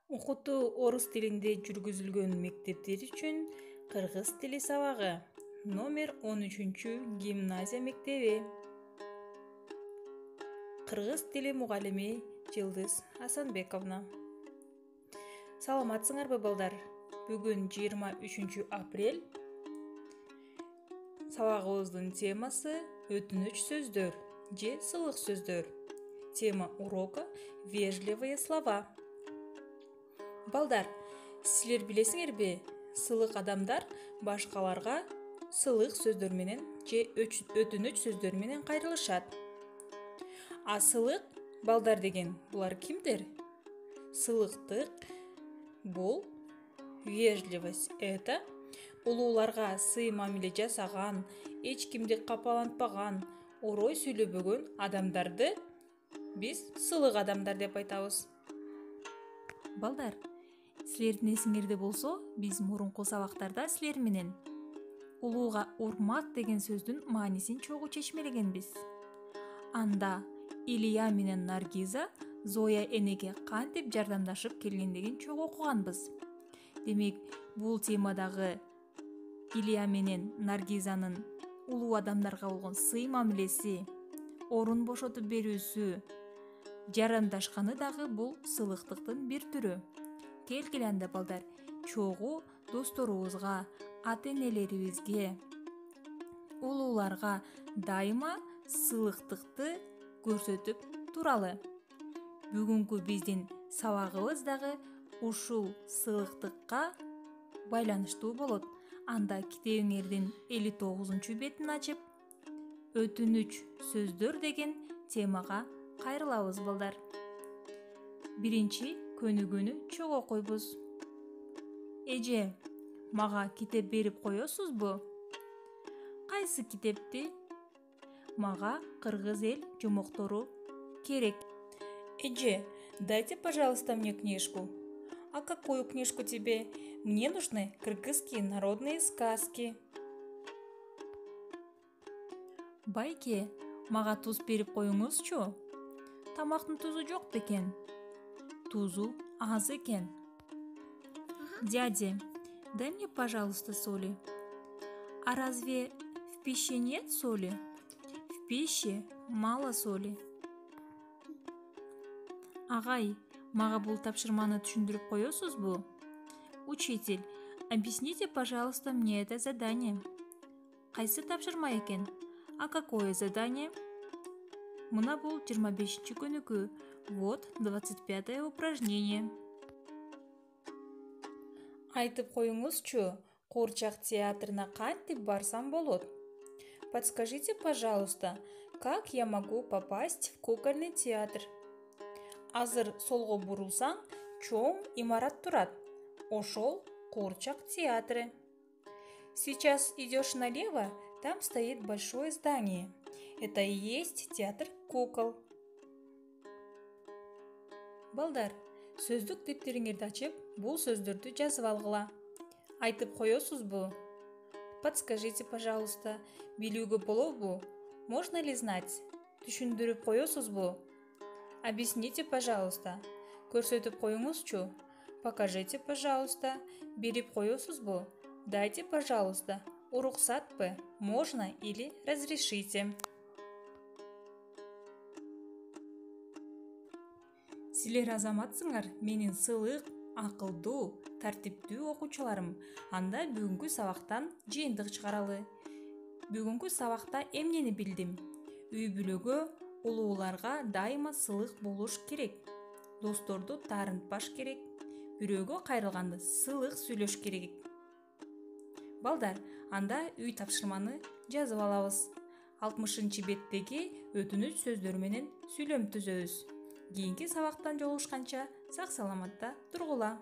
Окутуу орус тилинде жүргүзүлгөн мектептер үчүн кыргыз тили сабагы номер 13 гимназия мектеби. Кыргыз тили мугалими Жылдыз Асанбековна. Саламатсыңарбы балдар? Бүгүн 23 апрель. Сабагыбыздын темасы өтүнүч сөздөр же сылык сөздөр. Тема урока вежливые слова. Балдар, силер билесиңерби, сылык адамдар башкаларга сылык сөздөр менен же өтүнүч сөздөр менен кайрылышат. А сылык балдар деген булар кимдер? Сылыктык бул вежливость. Это улууларга сый мамиле жасаган, эч кимди капалантпаган, орой сүйлөбөгөн адамдарды биз сылык адамдар деп айтабыз. Балдар, силердин эсиңерде болсо, биз мурунку сабактарда силер менен улууга урмат деген сөздүн маанисин чогуу чечмелегенбиз. Анда Илья менен Наргиза Зоя энеге кантип жардамдашып келгендигин чогуу окуганбыз. Демек, бул темадагы Илья менен Наргизанын улуу адамдарга болгон сый мамилеси, орун бошотуп берүүсү, жарандашканы дагы бул сылыктыктын бир түрү. Келгиле анда балдар, чогуу досторубузга, ата-энелерибизге, улууларга дайыма сылыктыкты көрсөтүп туралы. Бүгүнкү биздин сабагыбыз дагы ушул сылыктыкка байланыштуу болот. Анда китебиңердин 59 бетин ачып, өтүнүч сөздөр деген темага кайрылабыз балдар. Биринчи көнүгүүнү чогуу окуйбуз. Эже, мага китеп берип коесузбу? Кайсы китепти? Мага кыргыз эл жомоктору керек. Эже, дайте, пожалуйста, мне книжку. А какую книжку тебе? Мне нужны кыргызские народные сказки. Байке, мага туз берип коюңузчу. Тамактын тузу жок бекен. Тузу аз экен. Дядя, дай мне, пожалуйста, соли. А разве в пище нет соли? В пище мало соли. Агай, мага бул тапшырманы түшүндүрүп коесузбу? Учитель, объясните, пожалуйста, мне это задание. Кайсы тапшырма экен? А какое задание? Мына бул 25-чи көнүкүү. Вот 25-е упражнение. Айтып коюңузчу, Куурчак театрына кантип барсам болот? Подскажите, пожалуйста, как я могу попасть в кукольный театр? Азыр солго бурулсаң, чоң имарат турат. Ошол Куурчак театры. Сейчас идешь налево, там стоит большое здание. Это и есть театр кукол. Балдар, сөздүк дептериңерди ачып, бул сөздөрдү жазып алгыла. Айтып коесузбу? Подскажите, пожалуйста, билүүгө болобу? Можно ли знать? Түшүндүрүп коесузбу? Объясните, пожалуйста. Көрсөтүп коюңузчу. Покажите, пожалуйста. Берип коесузбу? Дайте, пожалуйста. Уруксатпы? Можно или разрешите? Силер азаматсыңар, менин сылык, акылдуу, тартиптүү окуучуларым. Анда бүгүнкү сабактан жыйынтык чыгаралы. Бүгүнкү сабакта эмнени билдим? Үй бүлөгө, улууларга дайыма сылык болуш керек. Досторду таарынтпаш керек. Бирөөгө кайрылганда сылык сүйлөш керек. Балдар, анда үй тапшырманы жазып алабыз. 60 беттеги өтүнүч сөздөр менен сүйлөм түзөбүз. Кийинки сабактан жолугушканча сак саламатта тургула.